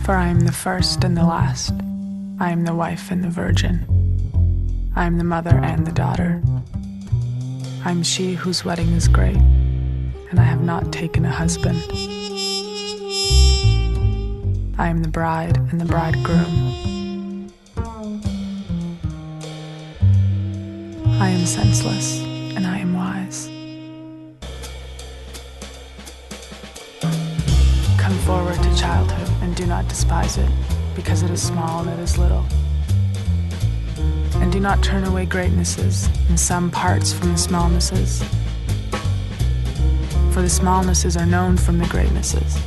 For I am the first and the last. I am the wife and the virgin. I am the mother and the daughter. I am she whose wedding is great, and I have not taken a husband. I am the bride and the bridegroom. I am senseless, and I am wise. Come forward to childhood, and do not despise it, because it is small and it is little. And do not turn away greatnesses, and some parts from the smallnesses. For the smallnesses are known from the greatnesses.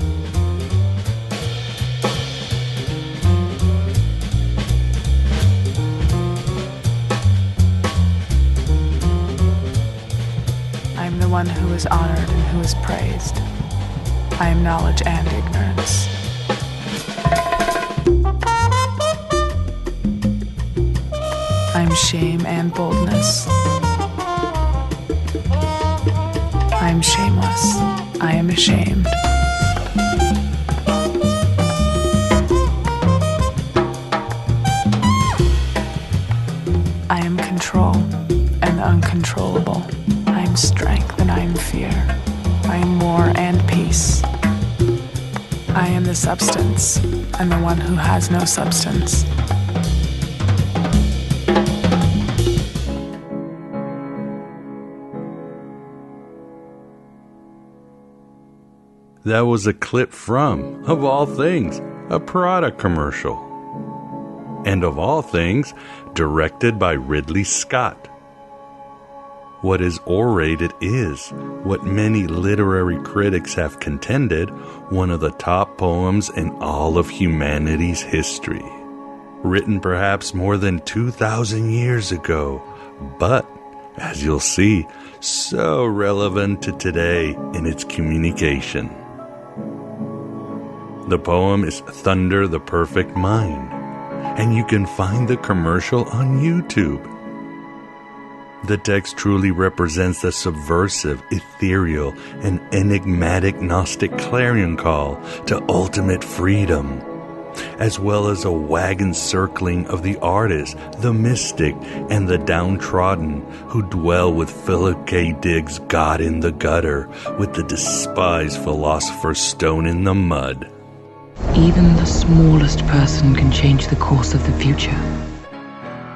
I am the one who is honored and who is praised. I am knowledge and ignorance. I am shame and boldness. I am shameless. I am ashamed. I am control and the uncontrollable. I am strength and I am fear. I am war and peace. I am the substance and the one who has no substance. That was a clip from, of all things, a Prada commercial. And of all things, directed by Ridley Scott. What is orated is, what many literary critics have contended, one of the top poems in all of humanity's history. Written perhaps more than 2,000 years ago, but, as you'll see, so relevant to today in its communication. The poem is Thunder the Perfect Mind, and you can find the commercial on YouTube. The text truly represents the subversive, ethereal, and enigmatic Gnostic clarion call to ultimate freedom, as well as a wagon circling of the artist, the mystic, and the downtrodden who dwell with Philip K. Dick's God in the gutter, with the despised philosopher's stone in the mud. Even the smallest person can change the course of the future.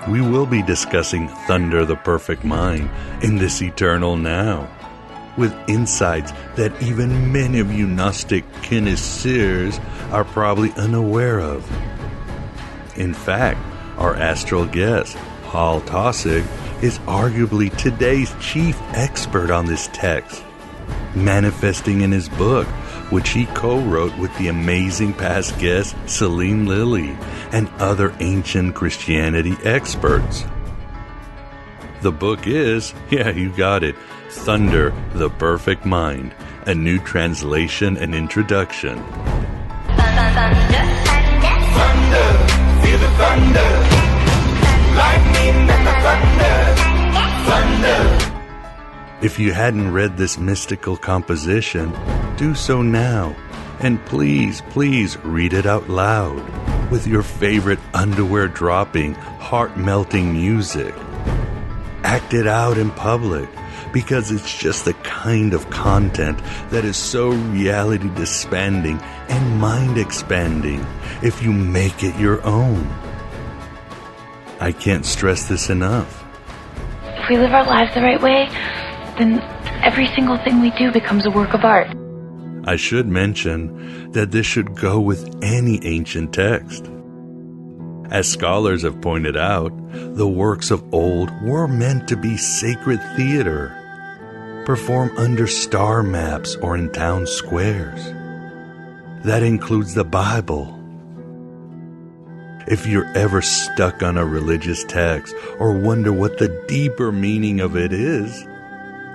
We will be discussing Thunder the Perfect Mind in this eternal now, with insights that even many of you Gnostic connoisseurs are probably unaware of. In fact, our astral guest, Hal Taussig, is arguably today's chief expert on this text, manifesting in his book, which he co-wrote with the amazing past guest Celine Lilly and other ancient Christianity experts. The book is, yeah, you got it, Thunder the Perfect Mind, a new translation and introduction. Thunder, feel the thunder, lightning and the thunder. If you hadn't read this mystical composition, do so now, and please, please read it out loud with your favorite underwear-dropping, heart-melting music. Act it out in public, because it's just the kind of content that is so reality-dispanding and mind-expanding if you make it your own. I can't stress this enough. If we live our lives the right way, then every single thing we do becomes a work of art. I should mention that this should go with any ancient text. As scholars have pointed out, the works of old were meant to be sacred theater, performed under star maps or in town squares. That includes the Bible. If you're ever stuck on a religious text or wonder what the deeper meaning of it is,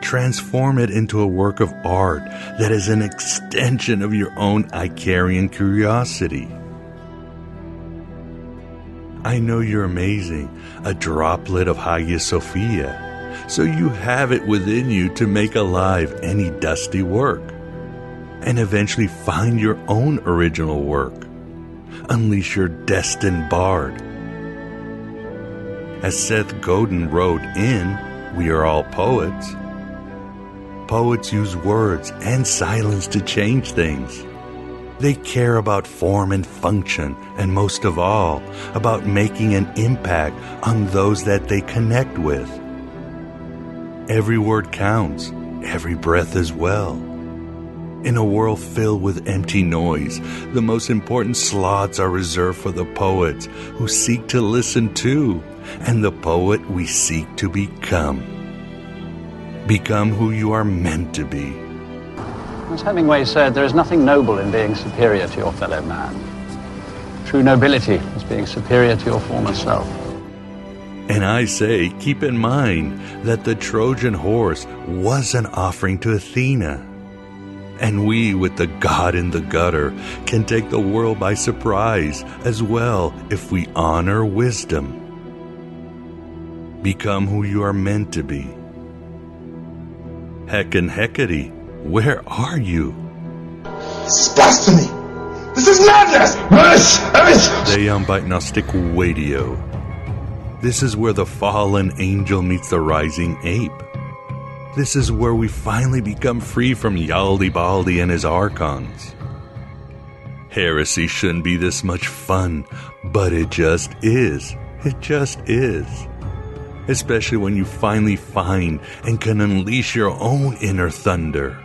transform it into a work of art that is an extension of your own Icarian curiosity. I know you're amazing, a droplet of Hagia Sophia, so you have it within you to make alive any dusty work, and eventually find your own original work. unleash your destined bard. As Seth Godin wrote in We Are All Poets, poets use words and silence to change things. They care about form and function, and most of all, about making an impact on those that they connect with. Every word counts, every breath as well. In a world filled with empty noise, the most important slots are reserved for the poets who seek to listen to, and the poet we seek to become. Become who you are meant to be. As Hemingway said, there is nothing noble in being superior to your fellow man. True nobility is being superior to your former self. And I say, keep in mind that the Trojan horse was an offering to Athena. And we, with the god in the gutter, can take the world by surprise as well if we honor wisdom. Become who you are meant to be. Heck and Hecate, where are you? This is blasphemy! This is madness! They bite Gnostic Radio. This is where the fallen angel meets the rising ape. This is where we finally become free from Yaldi-Baldi and his archons. Heresy shouldn't be this much fun, but it just is. It just is. Especially when you finally find and can unleash your own inner thunder.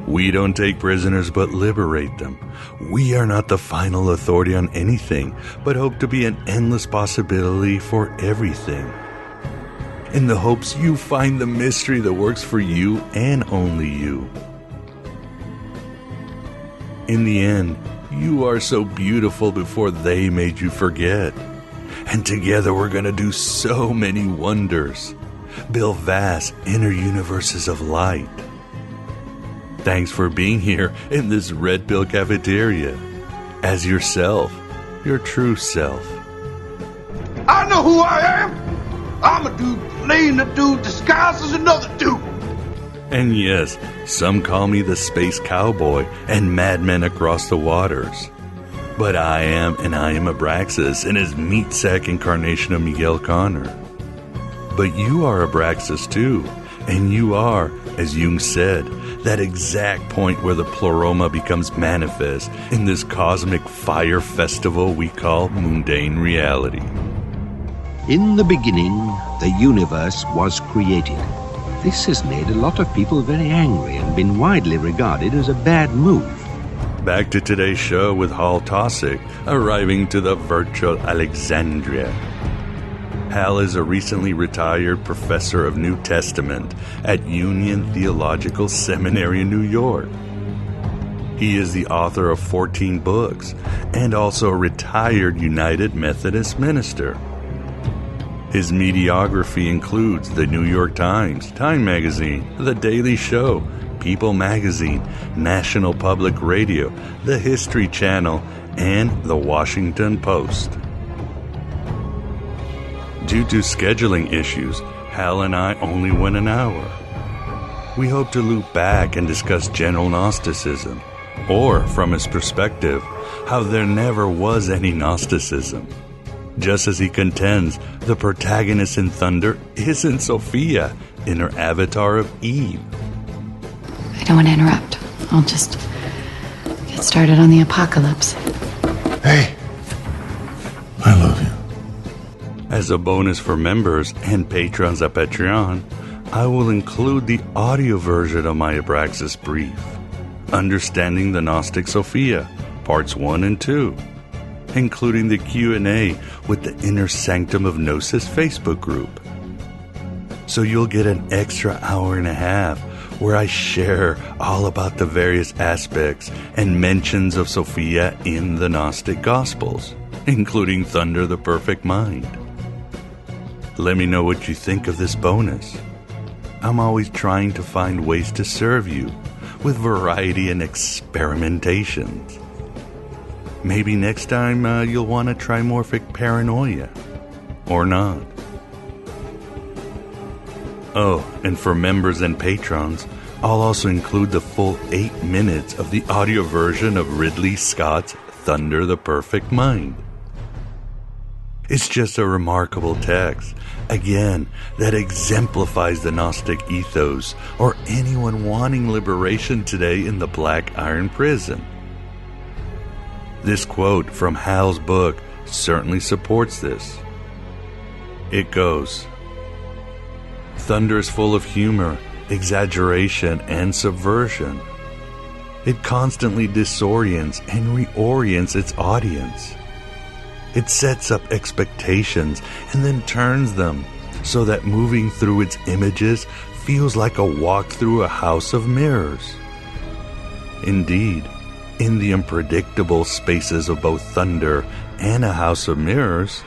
We don't take prisoners but liberate them. We are not the final authority on anything, but hope to be an endless possibility for everything. In the hopes you find the mystery that works for you and only you. In the end, you are so beautiful before they made you forget. And together we're going to do so many wonders. Build vast inner universes of light. Thanks for being here in this Red Pill cafeteria. As yourself, your true self. I know who I am! I'm a dude playing a dude disguised as another dude! And yes, some call me the space cowboy and madman across the waters. But I am Abraxas in his meat sack incarnation of Miguel Connor. But you are Abraxas too, and you are, as Jung said, that exact point where the pleroma becomes manifest in this cosmic fire festival we call mundane reality. In the beginning, the universe was created. This has made a lot of people very angry and been widely regarded as a bad move. Back to today's show with Hal Taussig, arriving to the virtual Alexandria. Hal is a recently retired professor of New Testament at Union Theological Seminary in New York. He is the author of 14 books and also a retired United Methodist minister. His mediography includes the New York Times, Time Magazine, The Daily Show, People Magazine, National Public Radio, The History Channel, and The Washington Post. Due to scheduling issues, Hal and I only went an hour. We hope to loop back and discuss general Gnosticism, or, from his perspective, how there never was any Gnosticism. Just as he contends, the protagonist in Thunder isn't Sophia in her avatar of Eve. I don't want to interrupt. I'll just get started on the apocalypse. Hey, I love you. As a bonus for members and patrons at Patreon, I will include the audio version of my Abraxas brief, Understanding the Gnostic Sophia, Parts 1 and 2, including the Q&A with the Inner Sanctum of Gnosis Facebook group. So you'll get an extra hour and a half where I share all about the various aspects and mentions of Sophia in the Gnostic Gospels, including Thunder the Perfect Mind. Let me know what you think of this bonus. I'm always trying to find ways to serve you with variety and experimentations. Maybe next time you'll want to trimorphic paranoia. Or not. Oh, and for members and patrons, I'll also include the full 8 minutes of the audio version of Ridley Scott's Thunder the Perfect Mind. It's just a remarkable text, again, that exemplifies the Gnostic ethos or anyone wanting liberation today in the Black Iron Prison. This quote from Hal's book certainly supports this. It goes, "Thunder is full of humor, exaggeration, and subversion. It constantly disorients and reorients its audience. It sets up expectations and then turns them so that moving through its images feels like a walk through a house of mirrors. Indeed, in the unpredictable spaces of both thunder and a house of mirrors,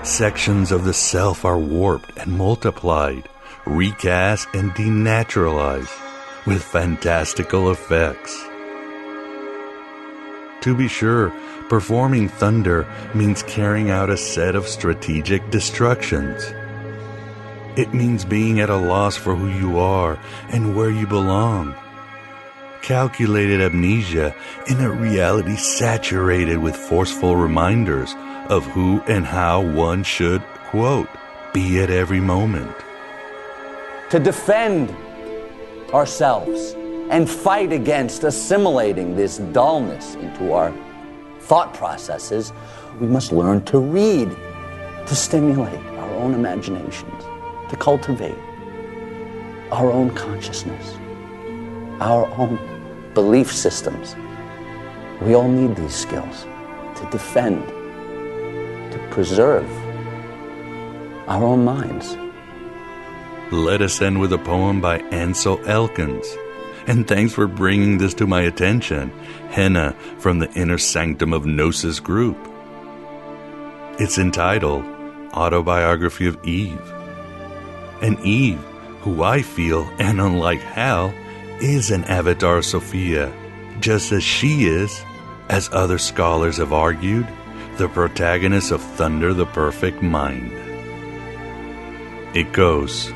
sections of the self are warped and multiplied, recast and denaturalized with fantastical effects. To be sure, performing thunder means carrying out a set of strategic destructions. It means being at a loss for who you are and where you belong. Calculated amnesia in a reality saturated with forceful reminders of who and how one should, quote, be at every moment. To defend ourselves and fight against assimilating this dullness into our thought processes, we must learn to read, to stimulate our own imaginations, to cultivate our own consciousness, our own belief systems. We all need these skills to defend, to preserve our own minds. Let us end with a poem by Ansel Elkins. And thanks for bringing this to my attention, Henna from the Inner Sanctum of Gnosis group. It's entitled Autobiography of Eve. And Eve, who I feel, and unlike Hal, is an avatar of Sophia, just as she is, as other scholars have argued, the protagonist of Thunder the Perfect Mind. It goes,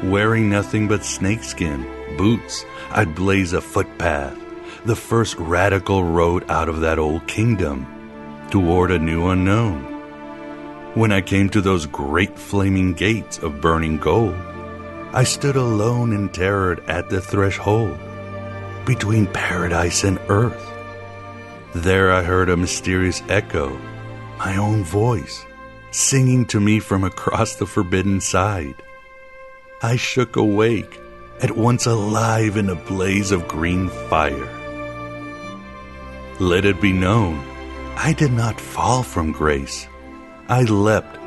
wearing nothing but snakeskin, boots, I'd blaze a footpath, the first radical road out of that old kingdom, toward a new unknown. When I came to those great flaming gates of burning gold, I stood alone and terrored at the threshold, between paradise and earth. There I heard a mysterious echo, my own voice, singing to me from across the forbidden side. I shook awake, at once alive in a blaze of green fire. Let it be known, I did not fall from grace. I leapt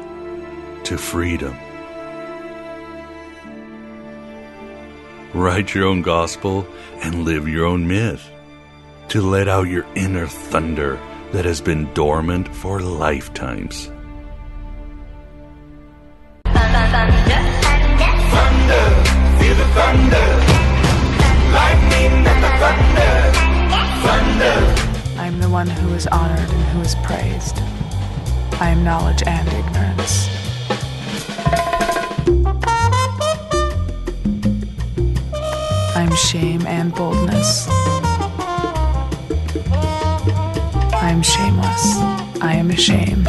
to freedom. Write your own gospel and live your own myth, to let out your inner thunder that has been dormant for lifetimes. Thunder, feel the thunder. Lightning and the thunder. Thunder. I am the one who is honored and who is praised. I am knowledge and ignorance. I am shame and boldness. I am shameless. I am ashamed.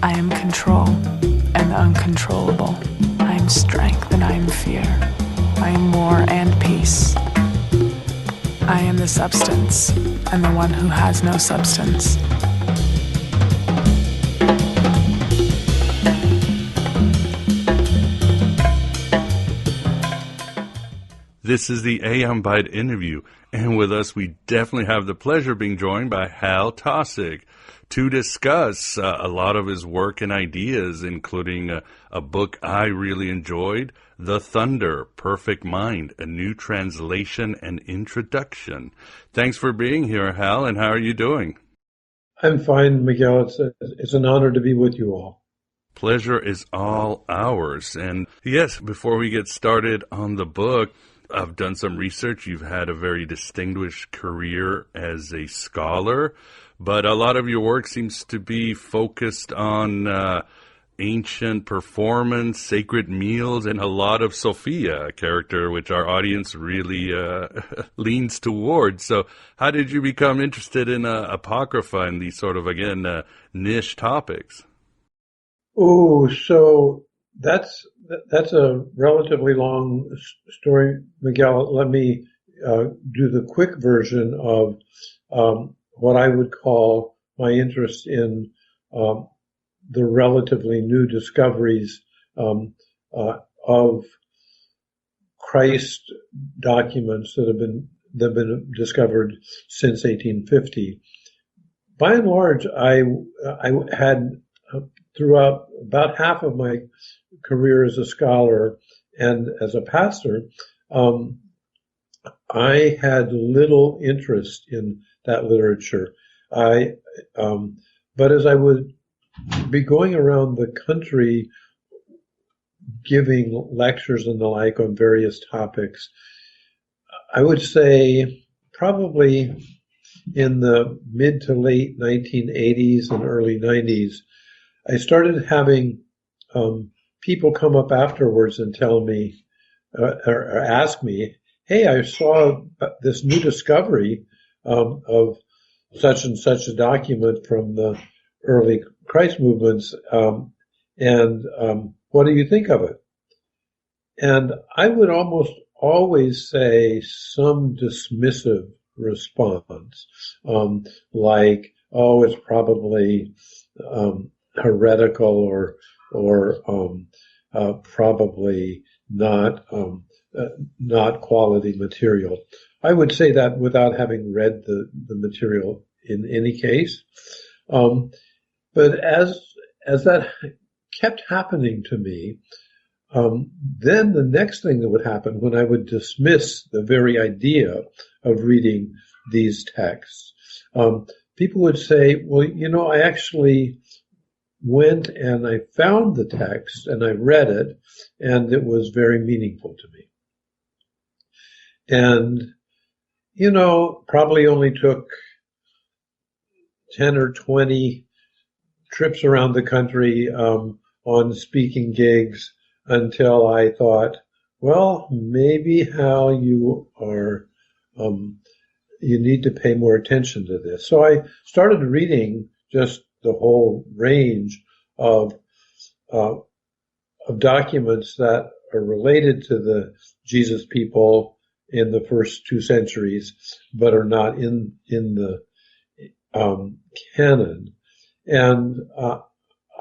I am control and uncontrollable. I am strength and I am fear. I am war and peace. I am the substance and the one who has no substance. This is the AM Bite interview, and with us we definitely have the pleasure of being joined by Hal Taussig to discuss a lot of his work and ideas, including a book I really enjoyed, The Thunder, Perfect Mind, a new translation and introduction. Thanks for being here, Hal, and how are you doing? I'm fine, Miguel. It's an honor to be with you all. Pleasure is all ours. And yes, before we get started on the book, I've done some research. You've had a very distinguished career as a scholar, but a lot of your work seems to be focused on ancient performance, sacred meals, and a lot of Sophia, a character which our audience really leans towards. So how did you become interested in Apocrypha and these sort of, again, niche topics? Oh, so that's a relatively long story, Miguel. Let me do the quick version of what I would call my interest in the relatively new discoveries of Christ documents that have been discovered since 1850. By and large, I had throughout about half of my career as a scholar and as a pastor, I had little interest in that literature. But as I would be going around the country giving lectures and the like on various topics, I would say probably in the mid to late 1980s and early 90s, I started having people come up afterwards and tell me or ask me, hey, I saw this new discovery of such and such a document from the early Christ movements, and what do you think of it? And I would almost always say some dismissive response, like, oh, it's probably heretical or probably not quality material. I would say that without having read the material in any case. But as that kept happening to me, then the next thing that would happen when I would dismiss the very idea of reading these texts, people would say, well, you know, I actually went and I found the text and I read it, and it was very meaningful to me. And, you know, probably only took 10 or 20 trips around the country on speaking gigs until I thought, well, maybe Hal, you need to pay more attention to this. So I started reading just the whole range of documents that are related to the Jesus people in the first 2 centuries, but are not in the canon. And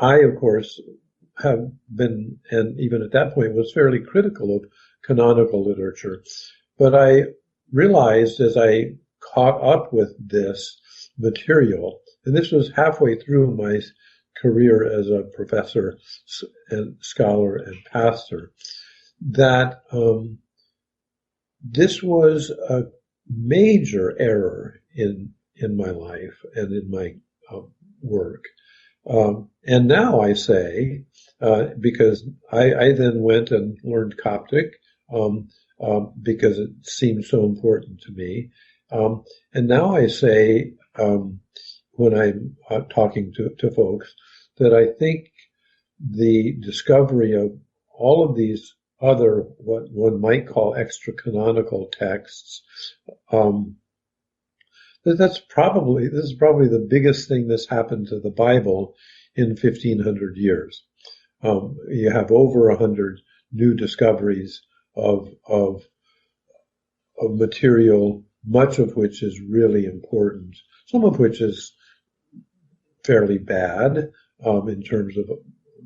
I, of course, have been, and even at that point, was fairly critical of canonical literature. But I realized as I caught up with this material, and this was halfway through my career as a professor and scholar and pastor, that this was a major error in my life and in my work. And now I say, because I then went and learned Coptic, because it seemed so important to me. And now I say, when I'm talking to folks, that I think the discovery of all of these other, what one might call extra-canonical texts, this is probably the biggest thing that's happened to the Bible in 1,500 years. You have over 100 new discoveries of material, much of which is really important, some of which is fairly bad in terms of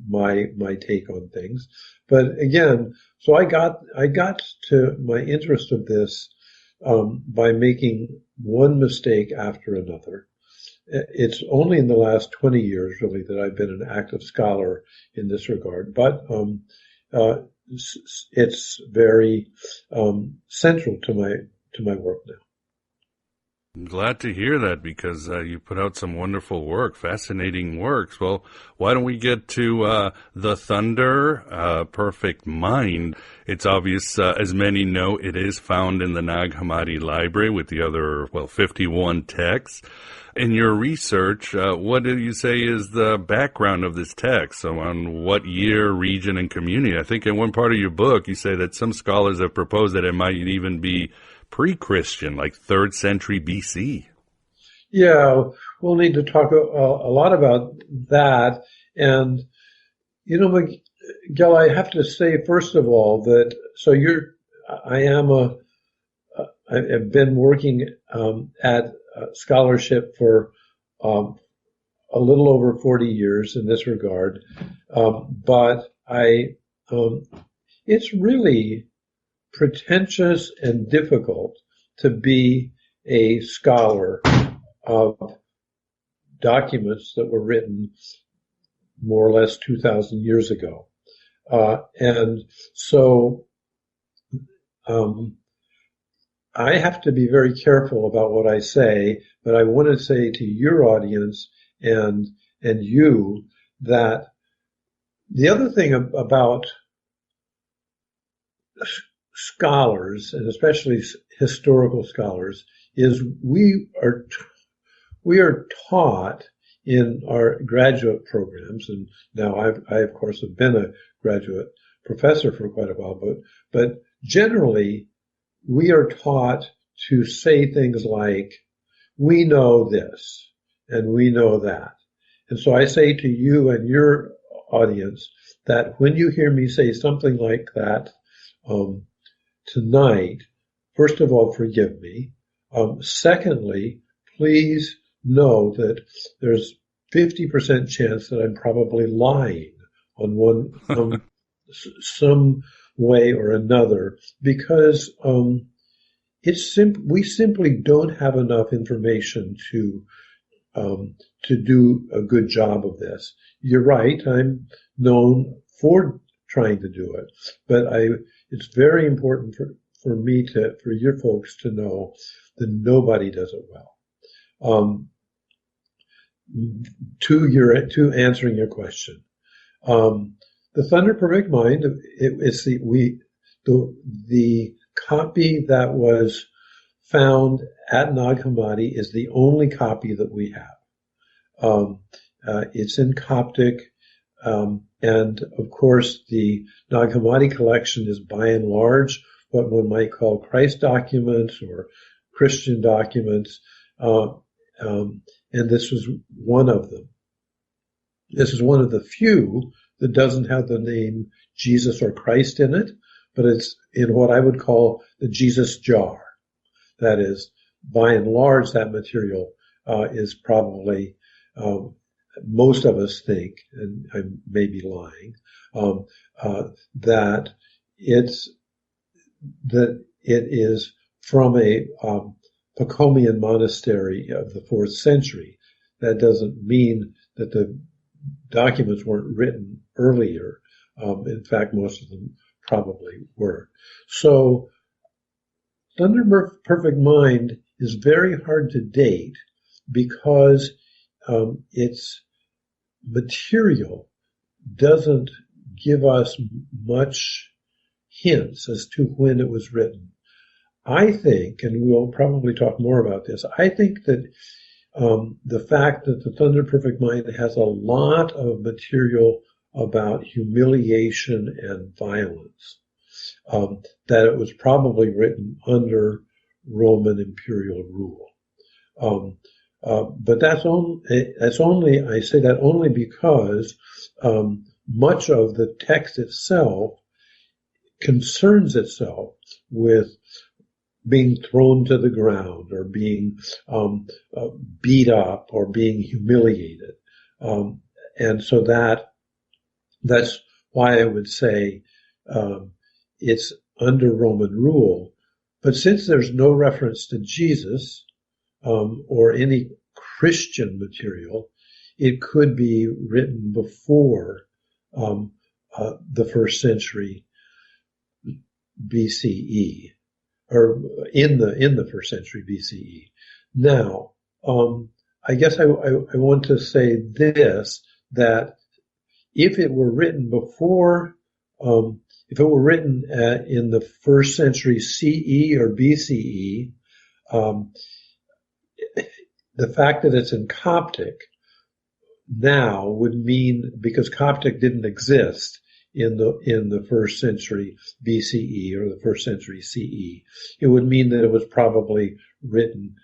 my take on things. But again, so I got to my interest of this by making one mistake after another. It's only in the last 20 years, really, that I've been an active scholar in this regard. But it's very central to my work now. I'm glad to hear that, because you put out some wonderful work, fascinating works. Well, why don't we get to The Thunder, Perfect Mind? It's obvious, as many know, it is found in the Nag Hammadi library with the other, 51 texts. In your research, what do you say is the background of this text? So on what year, region, and community? I think in one part of your book, you say that some scholars have proposed that it might even be pre-Christian, like 3rd century BC. Yeah, we'll need to talk a lot about that. And, Miguel, I have to say, first of all, that I've been working at scholarship for a little over 40 years in this regard. But it's really pretentious and difficult to be a scholar of documents that were written more or less 2,000 years ago. And so I have to be very careful about what I say, but I want to say to your audience and you that the other thing about scholars, and especially historical scholars, is we are taught in our graduate programs, and now I of course have been a graduate professor for quite a while, but generally we are taught to say things like, we know this and we know that. And so I say to you and your audience that when you hear me say something like that tonight, first of all, forgive me. Secondly, please know that there's 50% chance that I'm probably lying on some way or another, because we simply don't have enough information to do a good job of this. You're right, I'm known for trying to do it, but it's very important for your folks to know that nobody does it well. To answering your question, the Thunder Perfect Mind, it's the copy that was found at Nag Hammadi is the only copy that we have. It's in Coptic, and of course the Nag Hammadi collection is by and large what one might call Christ documents or Christian documents, and this was one of them. This is one of the few that doesn't have the name Jesus or Christ in it, but it's in what I would call the Jesus jar. That is, by and large, that material is probably, most of us think, and I may be lying, that it is from a Pacomian monastery of the 4th century. That doesn't mean that the documents weren't written earlier. In fact, most of them probably were. So, Thunder Perfect Mind is very hard to date because its material doesn't give us much hints as to when it was written. I think, and we'll probably talk more about this, I think that the fact that the Thunder Perfect Mind has a lot of material about humiliation and violence, that it was probably written under Roman imperial rule. But that's only, I say that only because much of the text itself concerns itself with being thrown to the ground or being beat up or being humiliated. And so that's why I would say it's under Roman rule. But since there's no reference to Jesus or any Christian material, it could be written before the 1st century BCE, or in the 1st century BCE. Now, I guess I want to say this, that if it were written before, if it were written in the 1st century CE or BCE, the fact that it's in Coptic now would mean, because Coptic didn't exist in the 1st century BCE or the 1st century CE, it would mean that it was probably written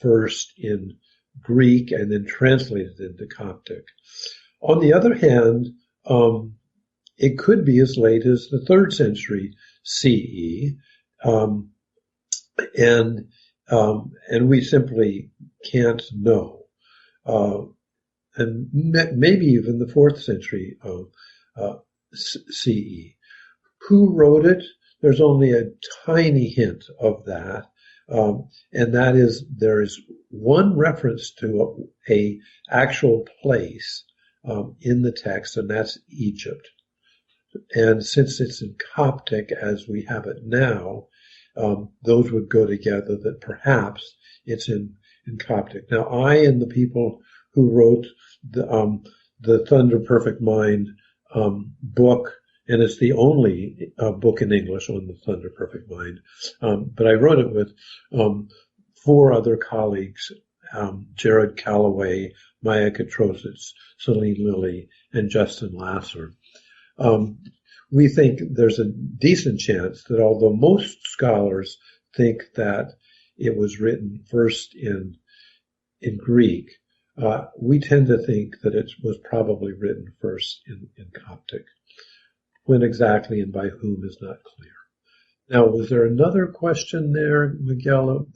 first in Greek and then translated into Coptic. On the other hand, it could be as late as the 3rd century CE, and we simply can't know. And maybe even the 4th century CE. Who wrote it? There's only a tiny hint of that, and that is there is one reference to a actual place in the text, and that's Egypt. And since it's in Coptic as we have it now, those would go together, that perhaps it's in Coptic. Now, I and the people who wrote the Thunder Perfect Mind book, and it's the only book in English on the Thunder Perfect Mind, but I wrote it with 4 other colleagues, Jared Calloway, Maya Katrositz, Celine Lilly, and Justin Lasser. We think there's a decent chance that although most scholars think that it was written first in Greek, we tend to think that it was probably written first in Coptic. When exactly and by whom is not clear. Now, was there another question there, Miguel?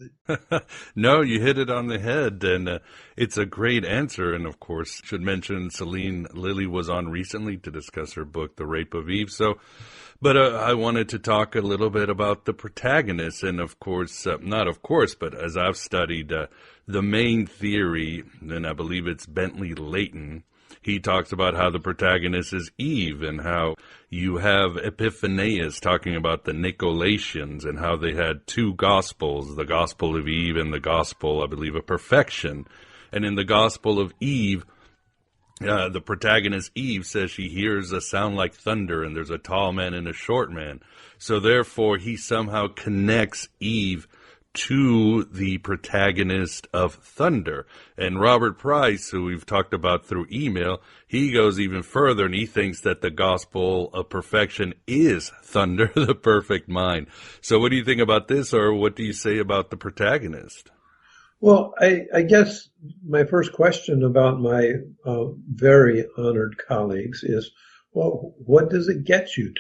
No, you hit it on the head, and it's a great answer. And of course, should mention Celine Lilly was on recently to discuss her book, The Rape of Eve. But I wanted to talk a little bit about the protagonist, and of course, but as I've studied the main theory, and I believe it's Bentley Layton, he talks about how the protagonist is Eve, and how you have Epiphanius talking about the Nicolaitans and how they had 2 gospels, the Gospel of Eve and the Gospel, I believe, of Perfection. And in the Gospel of Eve, the protagonist Eve says she hears a sound like thunder, and there's a tall man and a short man. So therefore, he somehow connects Eve to the protagonist of Thunder. And Robert Price, who we've talked about through email, he goes even further, and he thinks that the Gospel of Perfection is Thunder, the perfect mind. So what do you think about this, or what do you say about the protagonist? Well, I guess my first question about my very honored colleagues is, well, what does it get you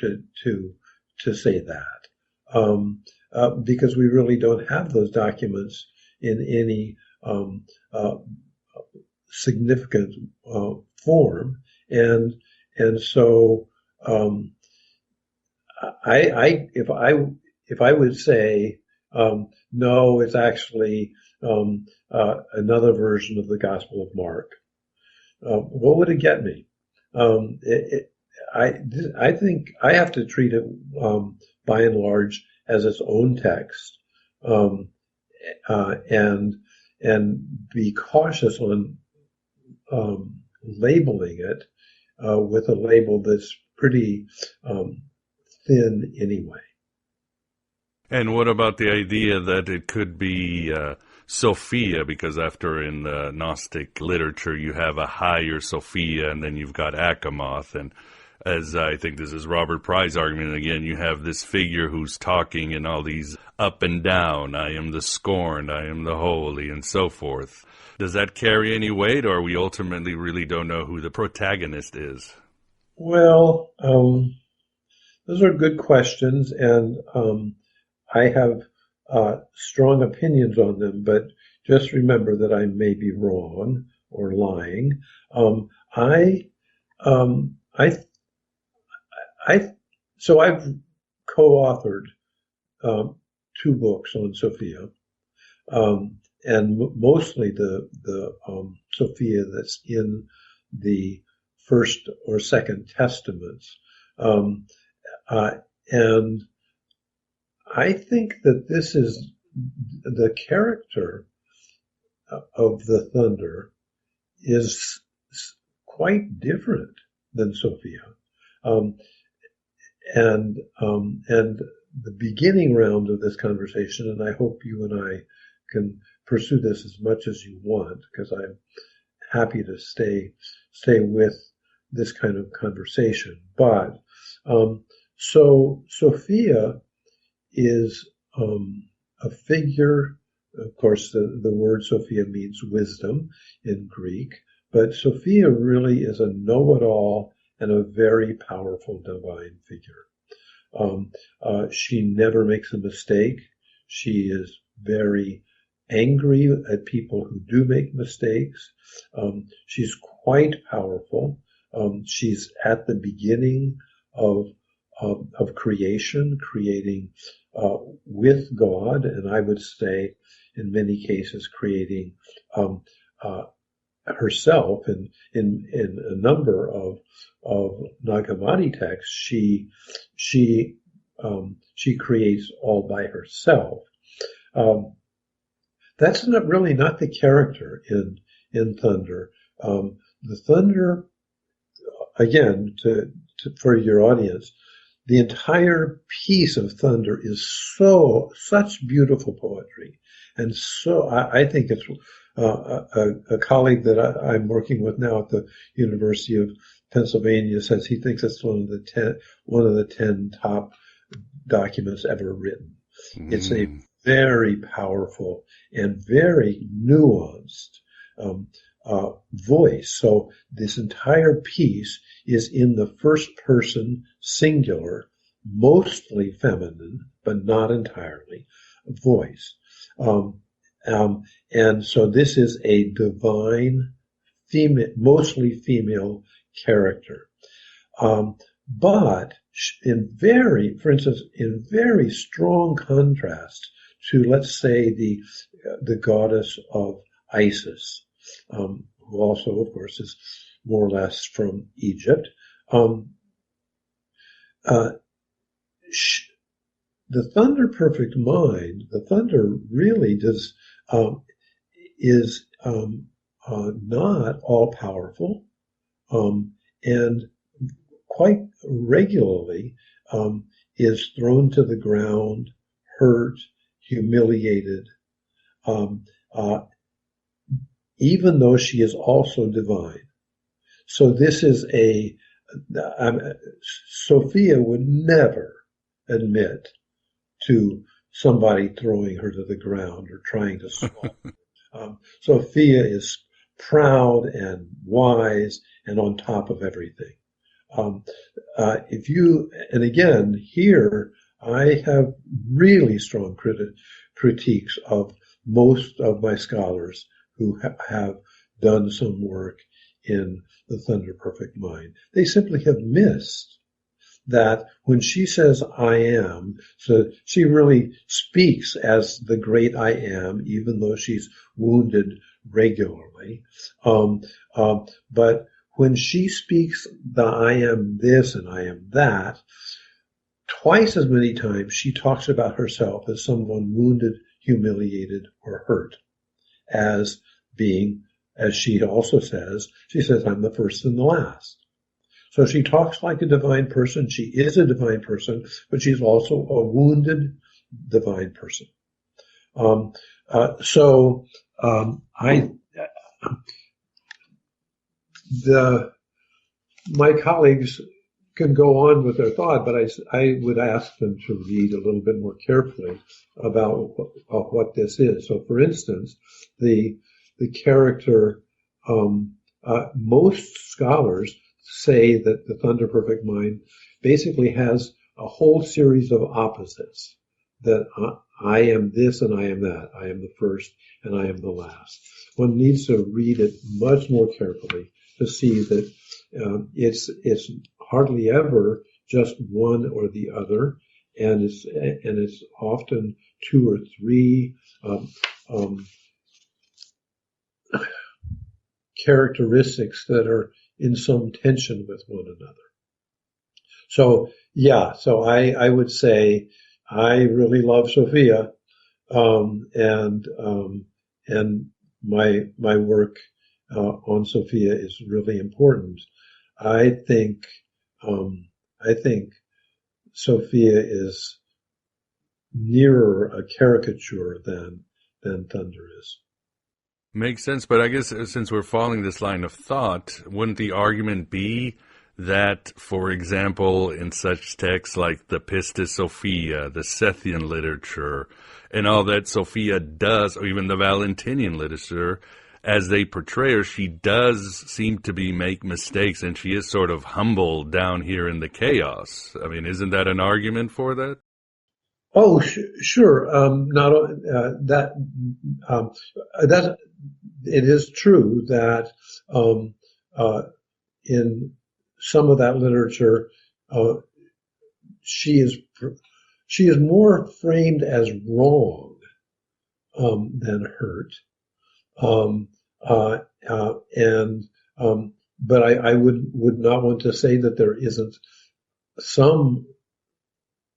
to say that? Because we really don't have those documents in any significant form, and so if I would say no, it's actually another version of the Gospel of Mark, what would it get me? I think I have to treat it by and large as its own text, and be cautious on labeling it with a label that's pretty thin anyway. And what about the idea that it could be Sophia, because after in the Gnostic literature you have a higher Sophia, and then you've got Achamoth, and as I think this is Robert Price's argument, again, you have this figure who's talking in all these up and down, I am the scorned, I am the holy, and so forth. Does that carry any weight, or we ultimately really don't know who the protagonist is? Well, those are good questions, and I have strong opinions on them, but just remember that I may be wrong or lying. So I've co-authored 2 books on Sophia, and mostly the Sophia that's in the First or Second Testaments, and I think that this is the character of the thunder is quite different than Sophia. And the beginning round of this conversation, and I hope you and I can pursue this as much as you want, because I'm happy to stay with this kind of conversation. But so Sophia is a figure. Of course, the word Sophia means wisdom in Greek, but Sophia really is a know-it-all and a very powerful divine figure. She never makes a mistake. She is very angry at people who do make mistakes. She's quite powerful. She's at the beginning of creation, creating with God, and I would say, in many cases, creating herself. And in a number of Nag Hammadi texts, she creates all by herself. That's not the character in Thunder. The Thunder, again, for your audience, the entire piece of Thunder is such beautiful poetry, and so I think it's a colleague that I'm working with now at the University of Pennsylvania says he thinks it's one of the 10 top documents ever written. It's a very powerful and very nuanced voice. So this entire piece is in the first person singular, mostly feminine, but not entirely, voice. And so this is a divine, mostly female character. But for instance, in very strong contrast to, let's say, the goddess of Isis, who also, of course, is more or less from Egypt. The thunder perfect mind, the thunder really is not all powerful, and quite regularly is thrown to the ground, hurt, humiliated, even though she is also divine. So this is Sophia would never admit to somebody throwing her to the ground or trying to swallow her. Sophia is proud and wise and on top of everything. And again, here I have really strong critiques of most of my scholars who have done some work in the Thunder Perfect Mind. They simply have missed that when she says I am, so she really speaks as the great I am, even though she's wounded regularly. But when she speaks the I am this and I am that, twice as many times she talks about herself as someone wounded, humiliated, or hurt, as being, as she also says, she says, I'm the first and the last. So she talks like a divine person. She is a divine person, but she's also a wounded divine person. My colleagues can go on with their thought, but I would ask them to read a little bit more carefully about what this is. So, for instance, the character, most scholars say that the Thunder Perfect Mind basically has a whole series of opposites, that I am this and I am that. I am the first and I am the last. One needs to read it much more carefully to see that it's hardly ever just one or the other, and it's often two or three characteristics that are in some tension with one another. So I would say I really love Sophia, and my work on Sophia is really important. I think Sophia is nearer a caricature than Thunder is. Makes sense, but I guess since we're following this line of thought, wouldn't the argument be that, for example, in such texts like the Pistis Sophia, the Sethian literature, and all that Sophia does, or even the Valentinian literature, as they portray her, she does seem to make mistakes, and she is sort of humble down here in the chaos. I mean, isn't that an argument for that? Oh, sure. It is true that in some of that literature, she is more framed as wrong than hurt. But I would not want to say that there isn't some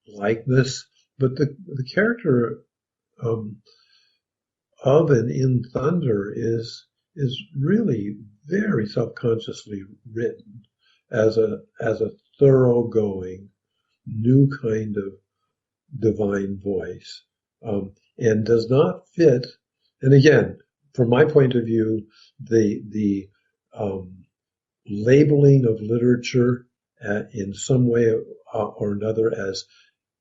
likeness. But the character of and in Thunder is really very self-consciously written as a thoroughgoing new kind of divine voice, and does not fit. And again, from my point of view, the labeling of literature in some way or another as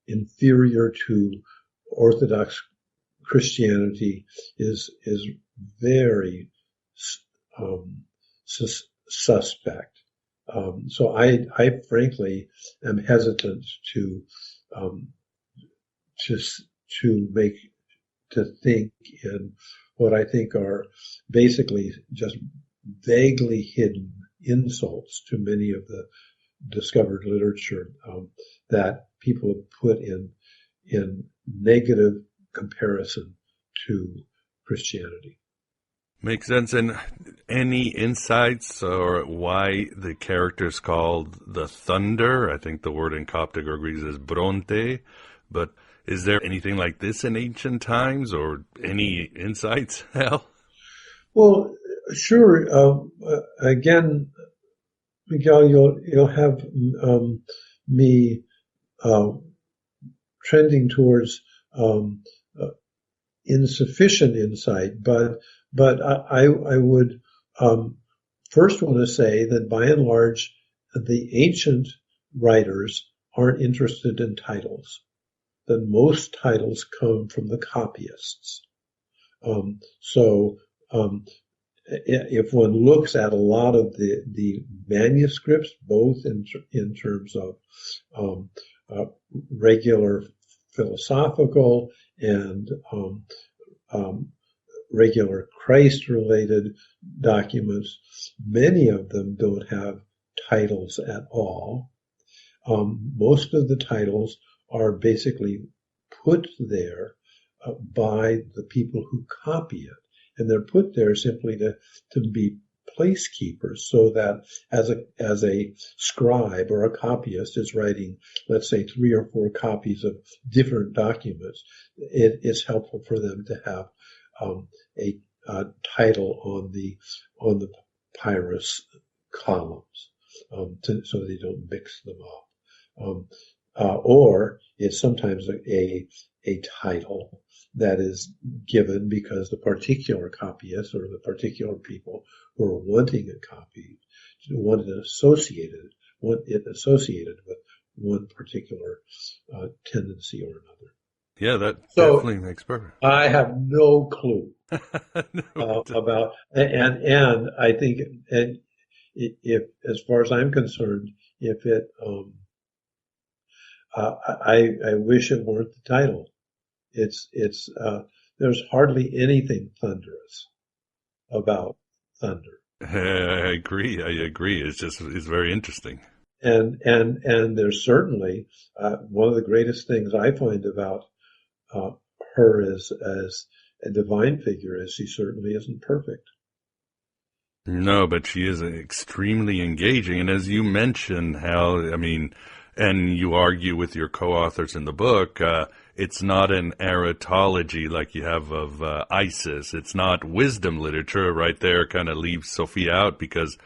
inferior to Orthodox Christianity is very suspect. So I frankly am hesitant to think in what I think are basically just vaguely hidden insults to many of the discovered literature that people put in negative comparison to Christianity. Makes sense. And any insights or why the character is called the Thunder? I think the word in Coptic or Greek is Bronte, but is there anything like this in ancient times, or any insights, Hal? Well, sure. Again, Miguel, you'll have me trending towards insufficient insight, but I would first want to say that by and large, the ancient writers aren't interested in titles. That most titles come from the copyists. If one looks at a lot of the manuscripts, both in terms of regular philosophical and regular Christ-related documents, many of them don't have titles at all. Most of the titles are basically put there by the people who copy it. And they're put there simply to be placekeepers, so that as a scribe or a copyist is writing, let's say, 3 or 4 copies of different documents, it is helpful for them to have a title on the papyrus columns, so they don't mix them up. Or it's sometimes a title that is given because the particular copyist or the particular people who are wanting it copied want it associated with one particular tendency or another. Yeah, that definitely makes perfect. I have no clue about, and I think, and if, as far as I'm concerned, if it, I wish it weren't the title. It's there's hardly anything thunderous about thunder. I agree. It's very interesting. And there's certainly one of the greatest things I find about her as a divine figure is she certainly isn't perfect. No, but she is extremely engaging. And as you mentioned, Hal, I mean, and you argue with your co-authors in the book, it's not an erotology like you have of Isis. It's not wisdom literature. Right there kind of leaves Sophia out because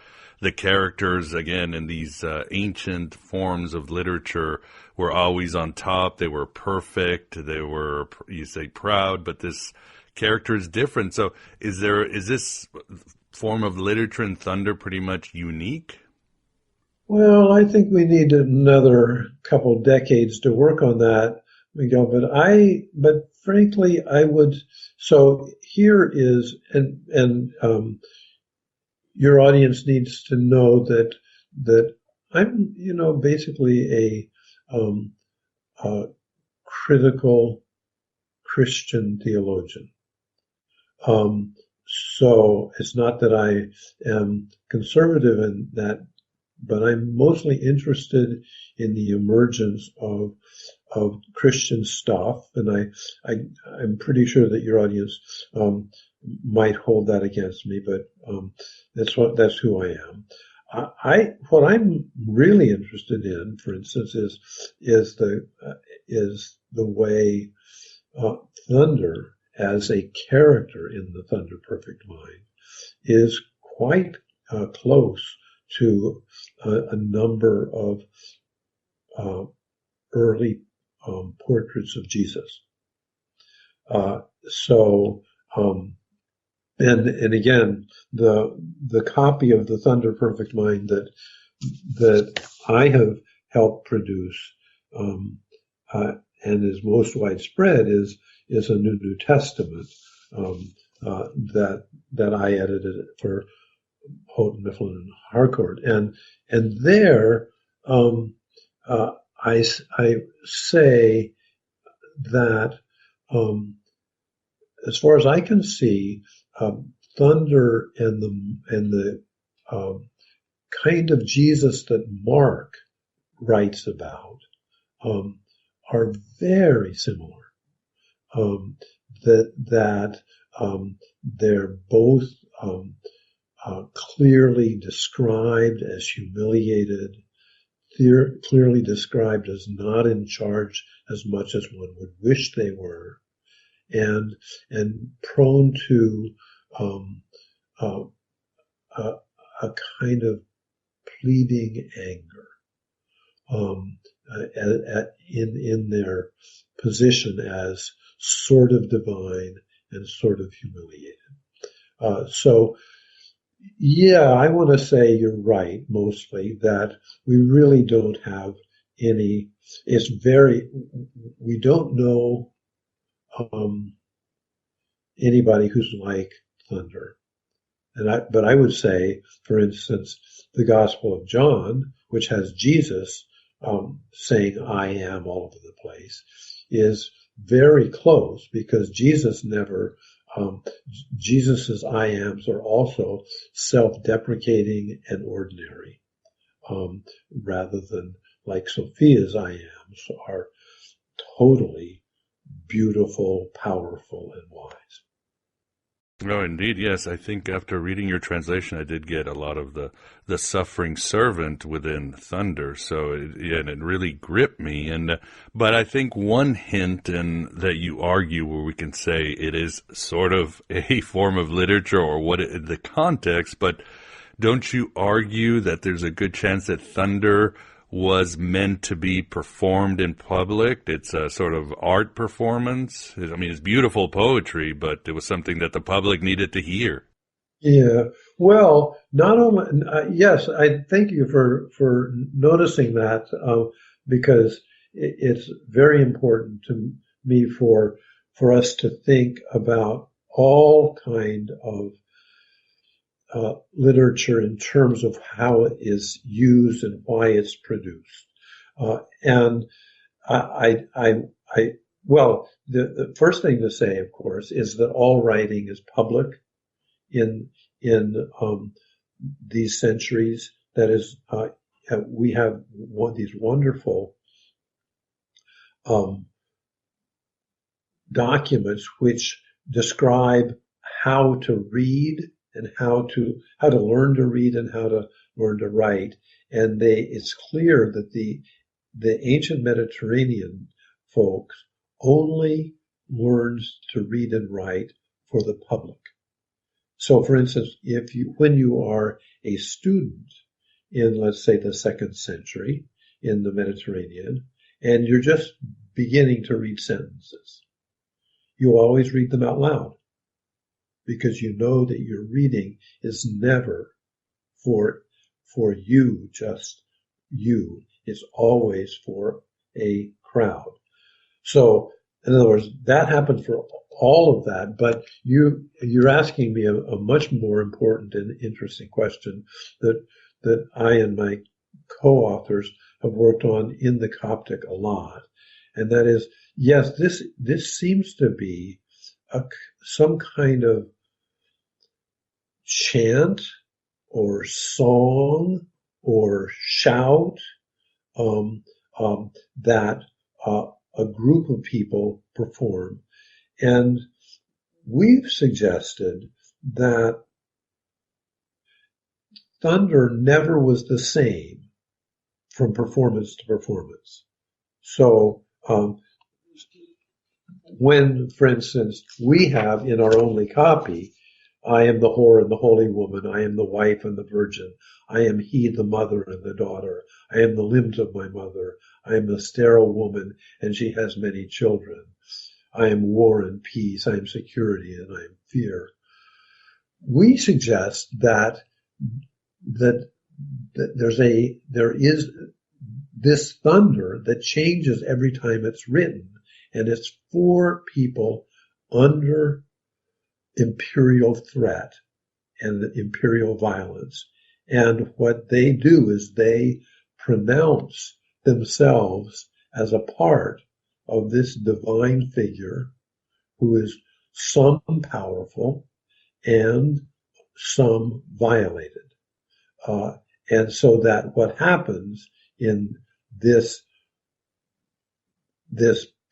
the characters, again, in these ancient forms of literature were always on top. They were perfect. They were, you say, proud, but this character is different. So is this form of literature in Thunder pretty much unique? Well, I think we need another couple decades to work on that, Miguel. But frankly, I would. So here is, and your audience needs to know that I'm, basically a critical Christian theologian. So it's not that I am conservative in that, but I'm mostly interested in the emergence of Christian stuff, and I'm pretty sure that your audience might hold that against me, but that's who I am. What I'm really interested in, for instance, is the way Thunder, as a character in the Thunder Perfect Mind, is quite close to a number of early portraits of Jesus. And again, the copy of the Thunder Perfect Mind that I have helped produce and is most widespread is a New Testament that I edited for Houghton, Mifflin, and Harcourt, and there I say that as far as I can see, Thunder and the kind of Jesus that Mark writes about are very similar. That they're both clearly described as humiliated, clearly described as not in charge as much as one would wish they were, and prone to a kind of pleading anger in their position as sort of divine and sort of humiliated. So, yeah, I want to say you're right, mostly, that we really don't have any, we don't know anybody who's like Thunder. But I would say, for instance, the Gospel of John, which has Jesus saying "I am" all over the place, is very close because Jesus never. Jesus's "I ams" are also self-deprecating and ordinary, rather than like Sophia's "I ams" are totally beautiful, powerful, and wise. Oh, indeed, yes. I think after reading your translation, I did get a lot of the suffering servant within Thunder. So, it really gripped me. But I think one hint that you argue where we can say it is sort of a form of literature or the context, but don't you argue that there's a good chance that Thunder was meant to be performed in public? It's a sort of art performance. I mean, it's beautiful poetry, but it was something that the public needed to hear. Yeah. Well, not only, yes, I thank you for noticing that, because it's very important to me for us to think about all kind of literature in terms of how it is used and why it's produced. And well, the first thing to say, of course, is that all writing is public in these centuries. That is, we have these wonderful documents which describe how to read and how to learn to read and how to learn to write. And it's clear that the ancient Mediterranean folks only learns to read and write for the public. So, for instance, when you are a student in, let's say, the 2nd century in the Mediterranean, and you're just beginning to read sentences, you always read them out loud, because you know that your reading is never for you, just you. It's always for a crowd. So, in other words, that happens for all of that, but you're asking me a much more important and interesting question that I and my co-authors have worked on in the Coptic a lot. And that is, yes, this seems to be some kind of chant or song or shout that a group of people perform. And we've suggested that thunder never was the same from performance to performance. So when, for instance, we have in our only copy, I am the whore and the holy woman, I am the wife and the virgin, I am he, the mother and the daughter, I am the limbs of my mother, I am the sterile woman and she has many children, I am war and peace, I am security and I am fear. We suggest that there is this thunder that changes every time it's written, and it's for people under imperial threat and imperial violence. And what they do is they pronounce themselves as a part of this divine figure who is some powerful and some violated. And so that what happens in this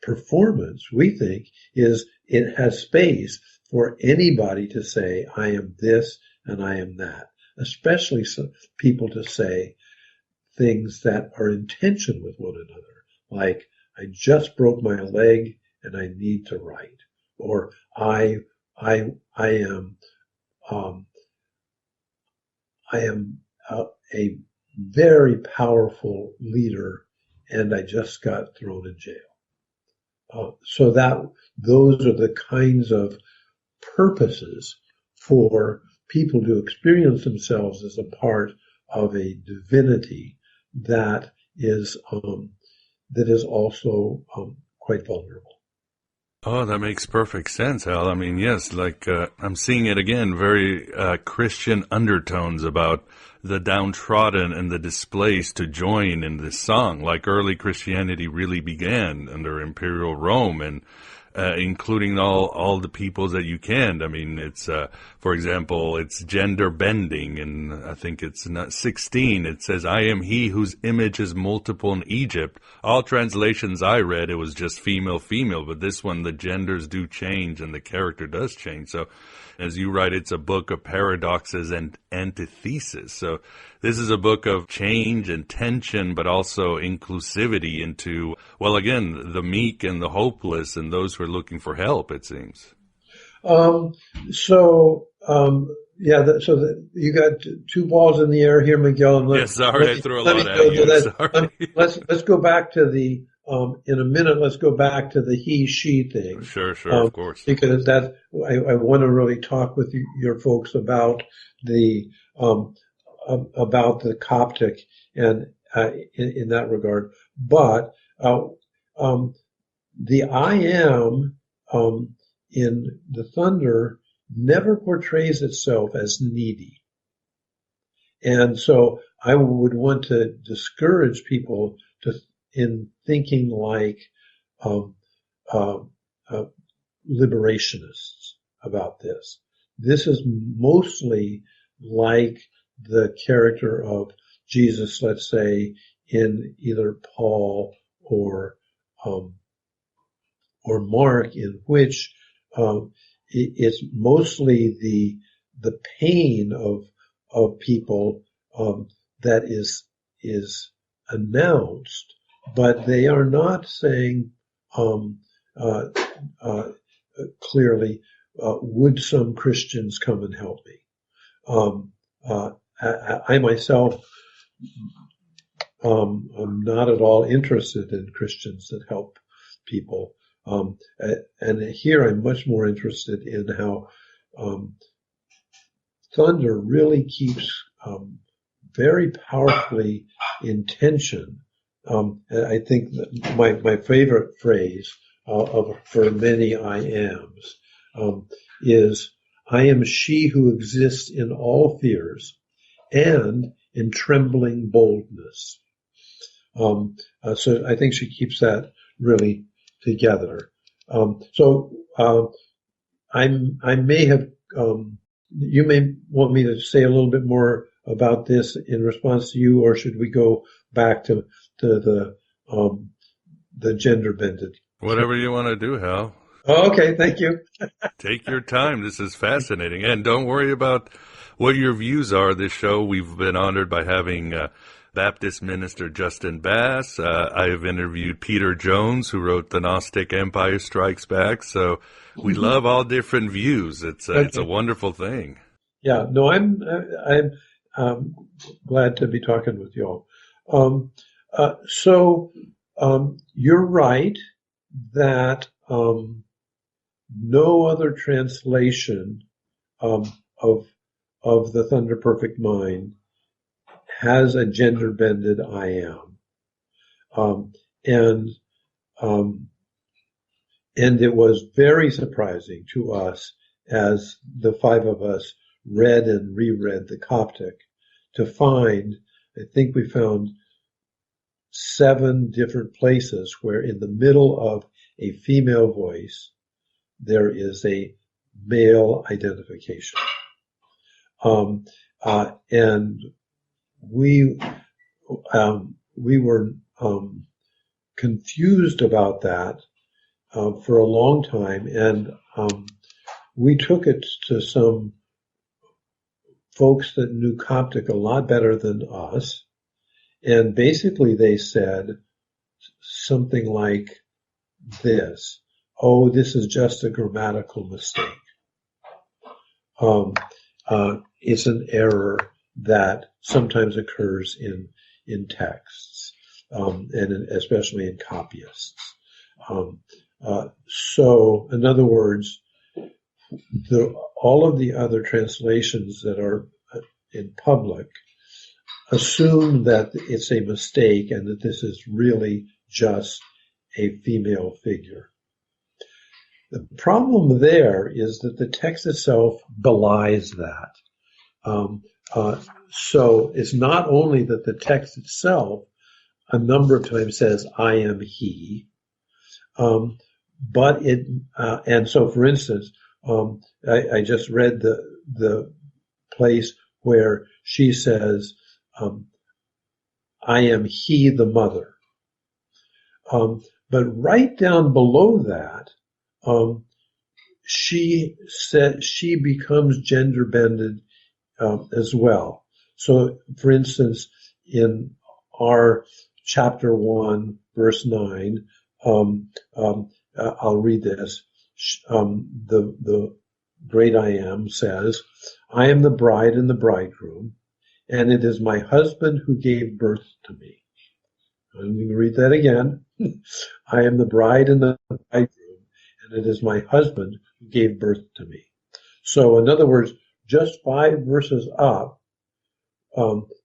performance, we think, is it has space for anybody to say, I am this and I am that, especially some people to say things that are in tension with one another, like, I just broke my leg and I need to write, or I am a very powerful leader and I just got thrown in jail. So that those are the kinds of purposes for people to experience themselves as a part of a divinity that is also quite vulnerable. Oh, that makes perfect sense, Hal. I mean, yes, like I'm seeing it again, very Christian undertones about the downtrodden and the displaced to join in this song, like early Christianity really began under Imperial Rome, and including all the peoples that you can. I mean, it's, for example, it's gender bending, and I think it's not 16. It says, I am he whose image is multiple in Egypt. All translations I read, it was just female, but this one, the genders do change and the character does change. So, as you write, it's a book of paradoxes and antithesis. So this is a book of change and tension, but also inclusivity into, well, again, the meek and the hopeless and those who are looking for help, it seems. You got two balls in the air here, Miguel. Yes, sorry, I threw a lot at you. Sorry. Let's go back to the in a minute. Let's go back to the he/she thing. Sure, of course. Because that I want to really talk with your folks about the Coptic and in that regard. But the I am in the thunder never portrays itself as needy. And so I would want to discourage people in thinking like liberationists about this. This is mostly like the character of Jesus, let's say, in either Paul or Mark, in which it's mostly the pain of people that is announced, but they are not saying clearly, would some Christians come and help me? I myself am not at all interested in Christians that help people. And here I'm much more interested in how thunder really keeps very powerfully in tension. I think that my favorite phrase for many I ams is, I am she who exists in all fears and in trembling boldness. So I think she keeps that really together. I may have, you may want me to say a little bit more about this in response to you, or should we go back to the gender bended? Whatever you want to do, Hal. Oh, okay, thank you. Take your time. This is fascinating. And don't worry about what your views are. This show, we've been honored by having Baptist minister Justin Bass. I have interviewed Peter Jones, who wrote The Gnostic Empire Strikes Back. So we love all different views. It's a wonderful thing. Yeah, no, I'm glad to be talking with y'all. You're right that no other translation of the Thunder Perfect Mind has a gender-bended I am. And it was very surprising to us, as the five of us read and reread the Coptic, to find, I think we found 7 different places where in the middle of a female voice there is a male identification. And we were confused about that for a long time, and we took it to some folks that knew Coptic a lot better than us, and basically they said something like this: oh, this is just a grammatical mistake. It's an error that sometimes occurs in texts, and especially in copyists. So, in other words, all of the other translations that are in public assume that it's a mistake and that this is really just a female figure. The problem there is that the text itself belies that. So it's not only that the text itself a number of times says, I am he, but it, and so for instance, I just read the place where she says, I am he, the mother. But right down below that, she said she becomes gender bended as well. So, for instance, in our chapter 1, verse 9, I'll read this. The great I am says, I am the bride and the bridegroom, and it is my husband who gave birth to me. I'm going to read that again. I am the bride and the bridegroom, and it is my husband who gave birth to me. So, in other words, just 5 verses up,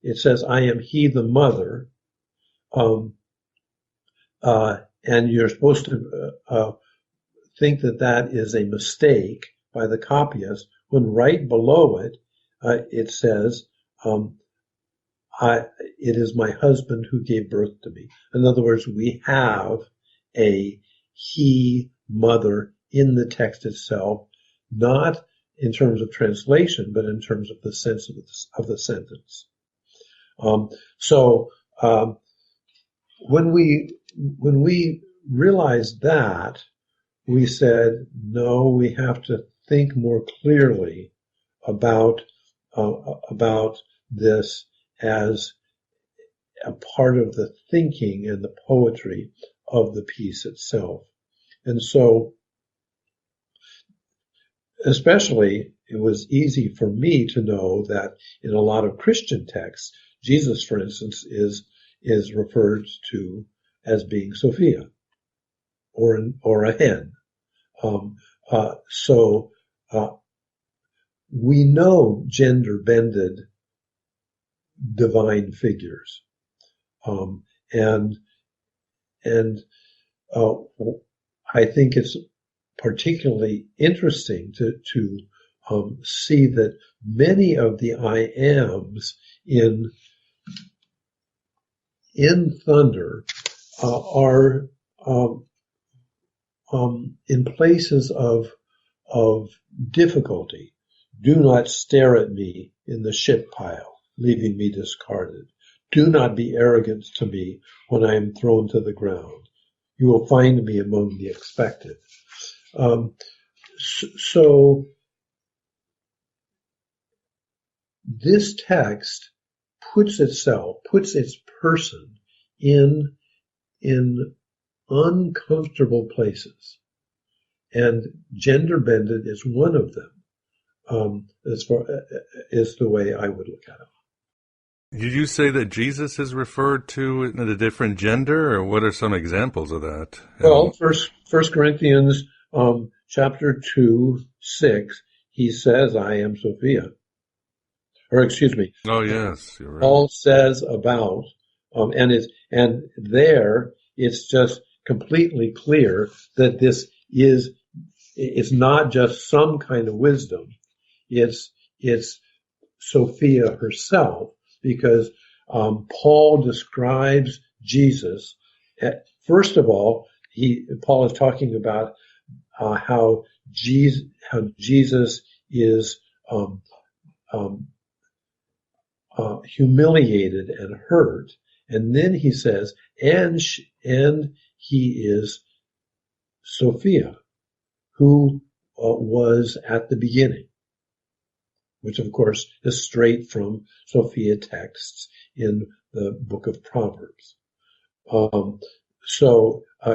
it says, I am he, the mother, and you're supposed to think that that is a mistake by the copyist, when right below it, it says, it is my husband who gave birth to me. In other words, we have a he, mother in the text itself, not in terms of translation, but in terms of the sense of the sentence. When we realized that, we said, no, we have to think more clearly about this as a part of the thinking and the poetry of the piece itself. And so, especially, it was easy for me to know that in a lot of Christian texts, Jesus, for instance, is referred to as being Sophia, or a hen. So we know gender-bended divine figures, and I think it's particularly interesting to see that many of the I ams in Thunder are in places of difficulty. Do not stare at me in the shit pile, leaving me discarded. Do not be arrogant to me when I am thrown to the ground. You will find me among the expected. So this text puts its person in uncomfortable places, and gender-bended is one of them. As far is the way I would look at it. Did you say that Jesus is referred to in a different gender, or what are some examples of that? Well, First Corinthians chapter 2:6, he says, "I am Sophia." Or excuse me. Oh yes, you're right. Paul says about, and there it's just completely clear that it's not just some kind of wisdom. It's Sophia herself, because Paul describes Jesus. First of all, Paul is talking about how Jesus is humiliated and hurt, and then he says, and he is Sophia, who was at the beginning, which of course is straight from Sophia texts in the book of Proverbs.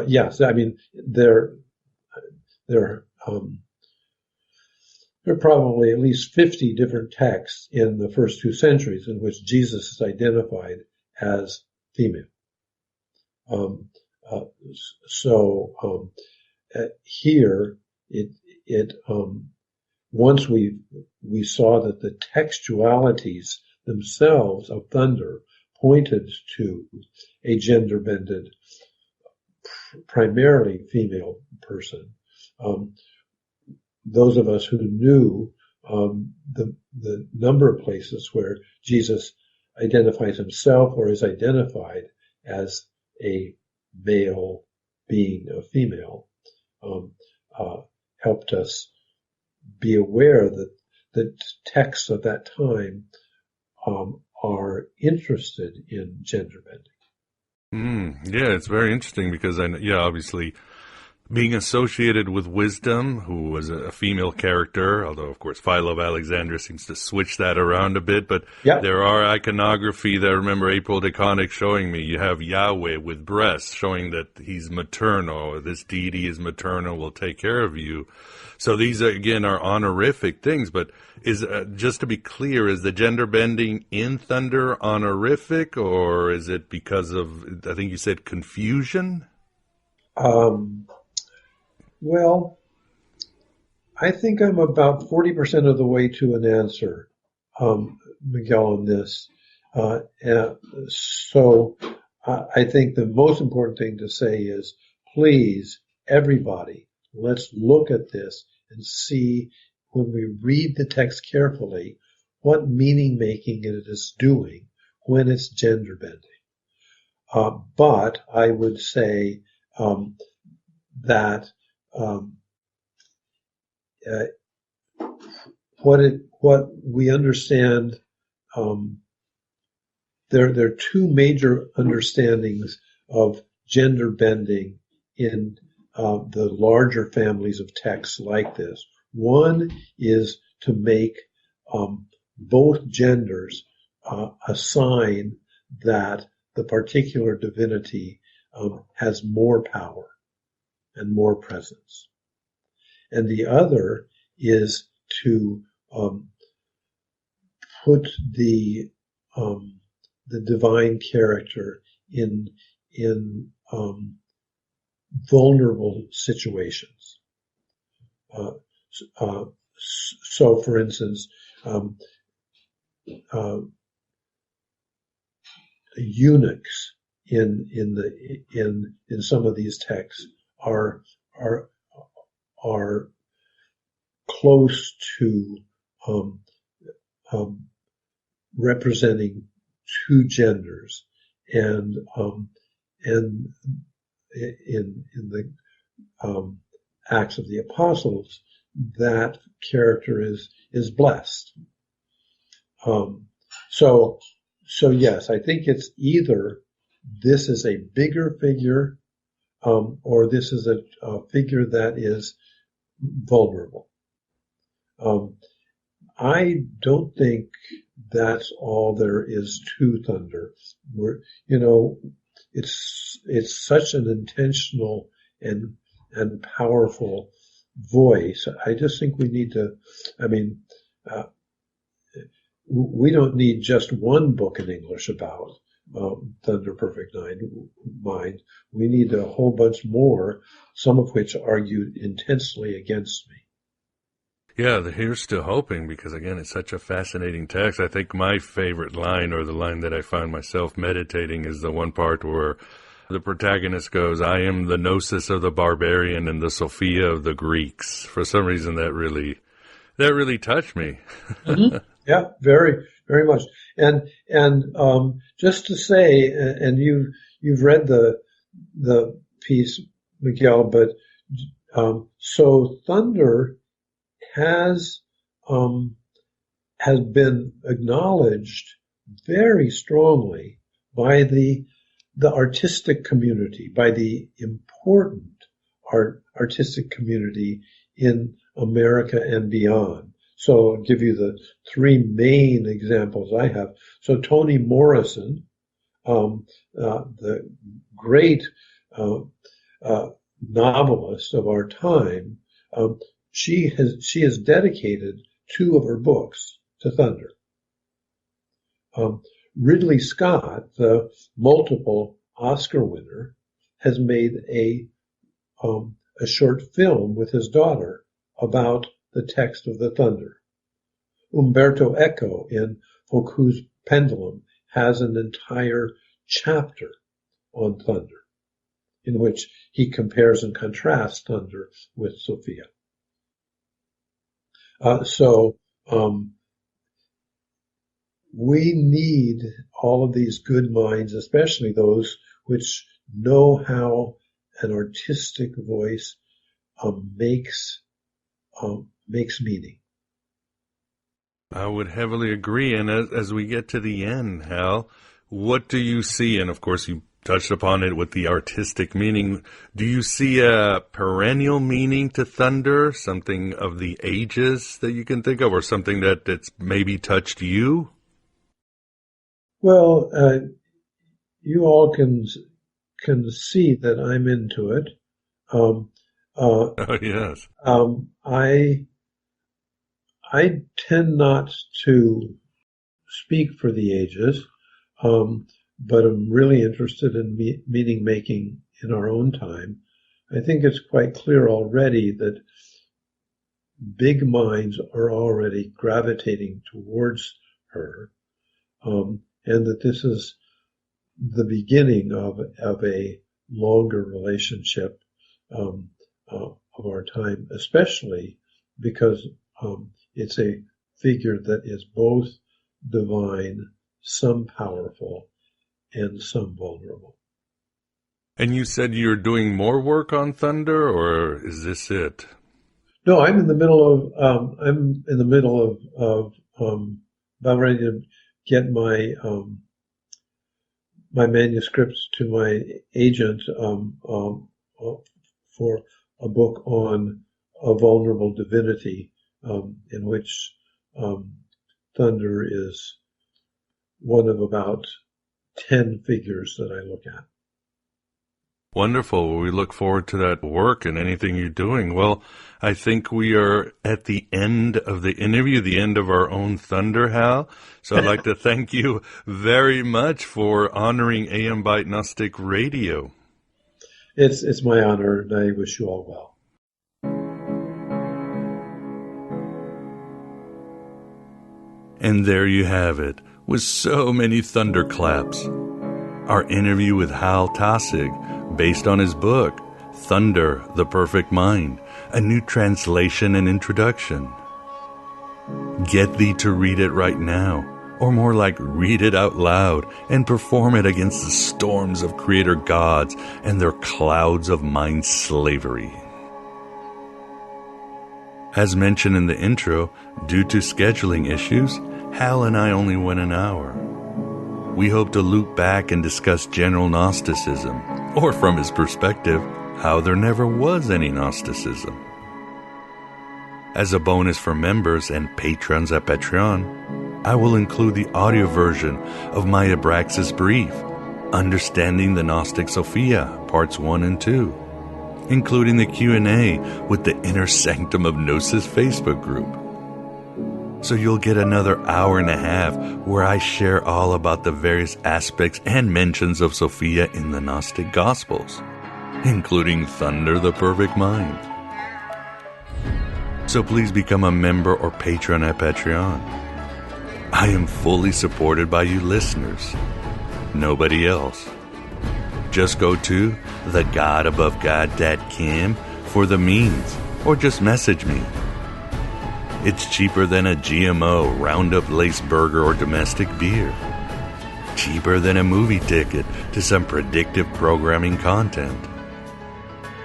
Yes, I mean there are probably at least 50 different texts in the first 2 centuries in which Jesus is identified as female. Here, once we saw that the textualities themselves of Thunder pointed to a gender-bended, primarily female person, those of us who knew the number of places where Jesus identifies himself or is identified as a male being a female, helped us be aware that the texts of that time are interested in gender bending. Yeah, it's very interesting because obviously being associated with wisdom, who was a female character, although of course Philo of Alexandria seems to switch that around a bit, but there are iconography that I remember April DeConnick showing me. You have Yahweh with breasts, showing that he's maternal, this deity is maternal, will take care of you. So these again are honorific things, but is just to be clear, is the gender bending in Thunder honorific, or is it because of, I think you said, confusion? Well, I think I'm about 40% of the way to an answer, Miguel, on this. So I think the most important thing to say is, please, everybody, let's look at this and see, when we read the text carefully, what meaning making it is doing when it's gender bending. But I would say that what we understand, there are 2 major understandings of gender bending in the larger families of texts like this. One is to make both genders a sign that the particular divinity has more power. and more presence. And the other is to put the divine character in vulnerable situations. So, for instance, eunuchs in some of these texts are close to representing two genders, and in the Acts of the Apostles, that character is blessed. So yes, I think it's either this is a bigger figure, or this is a figure that is vulnerable. I don't think that's all there is to Thunder. It's such an intentional and powerful voice. I just think we need to. We don't need just one book in English about Thunder Perfect Mind. We need a whole bunch more, some of which argue intensely against me. Yeah, here's to hoping, because again, it's such a fascinating text. I think my favorite line, or the line that I find myself meditating, is the one part where the protagonist goes, "I am the Gnosis of the barbarian and the Sophia of the Greeks." For some reason, that really touched me. Mm-hmm. Yeah, very, very much. And just to say, and you've read the piece, Miguel, but so Thunder has been acknowledged very strongly by the artistic community, by the important artistic community in America and beyond. So I'll give you the three main examples I have. So Toni Morrison, the great novelist of our time, she has dedicated two of her books to Thunder. Ridley Scott, the multiple Oscar winner, has made a short film with his daughter about the text of the Thunder. Umberto Eco in Foucault's Pendulum has an entire chapter on Thunder, in which he compares and contrasts Thunder with Sophia. We need all of these good minds, especially those which know how an artistic voice makes meaning. I would heavily agree. And as we get to the end, Hal, what do you see? And of course, you touched upon it with the artistic meaning. Do you see a perennial meaning to Thunder, something of the ages that you can think of, or something that's maybe touched you? Well, you all can see that I'm into it. Oh, yes. I tend not to speak for the ages, but I'm really interested in meaning making in our own time. I think it's quite clear already that big minds are already gravitating towards her, and that this is the beginning of a longer relationship of our time, especially because it's a figure that is both divine, some powerful, and some vulnerable. And you said you're doing more work on Thunder, or is this it? No, I'm in the middle of about ready to get my my manuscripts to my agent for a book on a vulnerable divinity, in which Thunder is one of about 10 figures that I look at. Wonderful. We look forward to that work and anything you're doing. Well, I think we are at the end of the interview, the end of our own thunder, Hal. So I'd like to thank you very much for honoring AM Bite Gnostic Radio. It's my honor, and I wish you all well. And there you have it, with so many thunderclaps. Our interview with Hal Taussig, based on his book, Thunder, the Perfect Mind, a new translation and introduction. Get thee to read it right now, or more like read it out loud and perform it against the storms of creator gods and their clouds of mind slavery. As mentioned in the intro, due to scheduling issues, Hal and I only went an hour. We hope to loop back and discuss general Gnosticism, or from his perspective, how there never was any Gnosticism. As a bonus for members and patrons at Patreon, I will include the audio version of my Abraxas brief, Understanding the Gnostic Sophia, Parts 1 and 2, including the Q&A with the Inner Sanctum of Gnosis Facebook group. So you'll get another hour and a half where I share all about the various aspects and mentions of Sophia in the Gnostic Gospels, including Thunder, the Perfect Mind. So please become a member or patron at Patreon. I am fully supported by you listeners. Nobody else. Just go to thegodabovegod.com for the means, or just message me. It's cheaper than a GMO, Roundup lace burger or domestic beer. Cheaper than a movie ticket to some predictive programming content.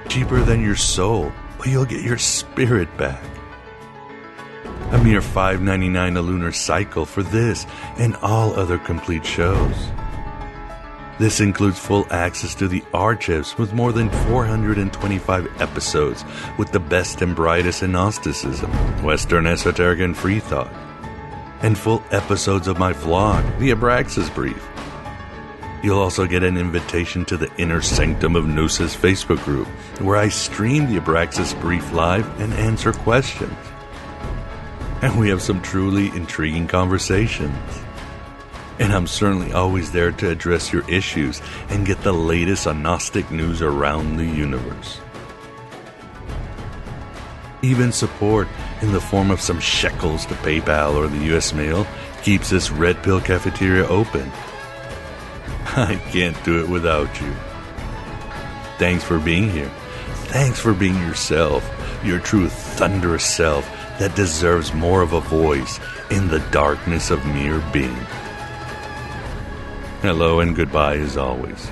Cheaper than your soul, but you'll get your spirit back. A mere $5.99 a lunar cycle for this and all other complete shows. This includes full access to the archives with more than 425 episodes with the best and brightest in Gnosticism, Western esoteric and free thought, and full episodes of my vlog, the Abraxas Brief. You'll also get an invitation to the Inner Sanctum of Gnosis Facebook group, where I stream the Abraxas Brief live and answer questions. And we have some truly intriguing conversations. And I'm certainly always there to address your issues and get the latest on Gnostic news around the universe. Even support in the form of some shekels to PayPal or the US mail keeps this Red Pill cafeteria open. I can't do it without you. Thanks for being here. Thanks for being yourself, your true thunderous self that deserves more of a voice in the darkness of mere being. Hello and goodbye as always.